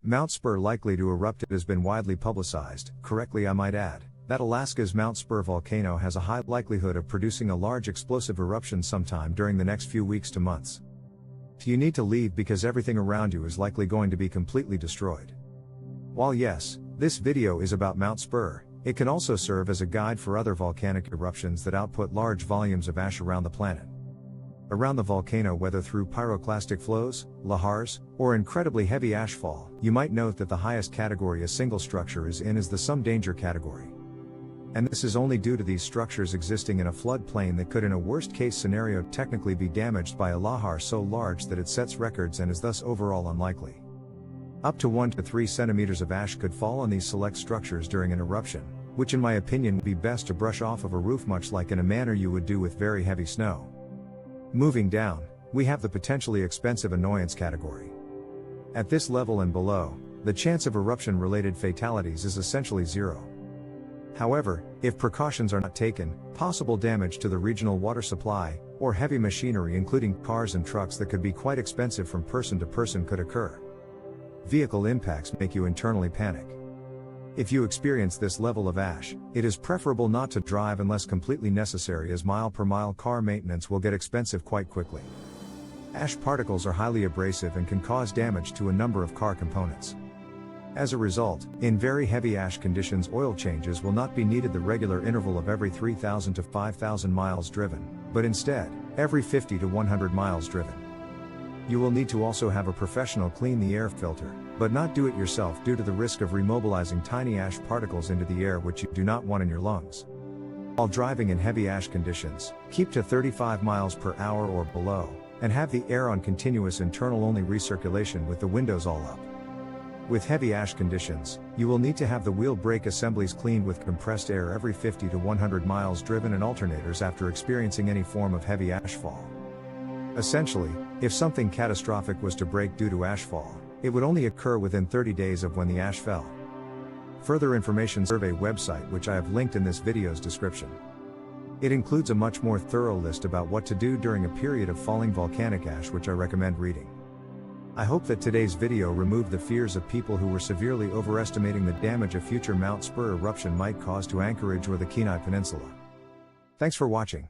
Mount Spurr likely to erupt. It has been widely publicized, correctly I might add, that Alaska's Mount Spurr volcano has a high likelihood of producing a large explosive eruption sometime during the next few weeks to months. You need to leave because everything around you is likely going to be completely destroyed. While yes, this video is about Mount Spurr, it can also serve as a guide for other volcanic eruptions that output large volumes of ash around the planet. Around the volcano, whether through pyroclastic flows, lahars, or incredibly heavy ashfall, you might note that the highest category a single structure is in is the some danger category. And this is only due to these structures existing in a floodplain that could in a worst-case scenario technically be damaged by a lahar so large that it sets records and is thus overall unlikely. Up to 1 to 3 centimeters of ash could fall on these select structures during an eruption, which in my opinion would be best to brush off of a roof much like in a manner you would do with very heavy snow. Moving down, we have the potentially expensive annoyance category. At this level and below, the chance of eruption-related fatalities is essentially zero. However, if precautions are not taken, possible damage to the regional water supply, or heavy machinery including cars and trucks that could be quite expensive from person to person could occur. Vehicle impacts make you internally panic. If you experience this level of ash, it is preferable not to drive unless completely necessary, as mile-per-mile car maintenance will get expensive quite quickly. Ash particles are highly abrasive and can cause damage to a number of car components. As a result, in very heavy ash conditions, oil changes will not be needed the regular interval of every 3,000 to 5,000 miles driven, but instead, every 50 to 100 miles driven. You will need to also have a professional clean the air filter, but not do it yourself due to the risk of remobilizing tiny ash particles into the air which you do not want in your lungs. While driving in heavy ash conditions, keep to 35 miles per hour or below, and have the air on continuous internal only recirculation with the windows all up. With heavy ash conditions, you will need to have the wheel brake assemblies cleaned with compressed air every 50 to 100 miles driven and alternators after experiencing any form of heavy ashfall. Essentially, if something catastrophic was to break due to ashfall, it would only occur within 30 days of when the ash fell. Further information survey website which I have linked in this video's description. It includes a much more thorough list about what to do during a period of falling volcanic ash which I recommend reading. I hope that today's video removed the fears of people who were severely overestimating the damage a future Mount Spurr eruption might cause to Anchorage or the Kenai Peninsula. Thanks for watching.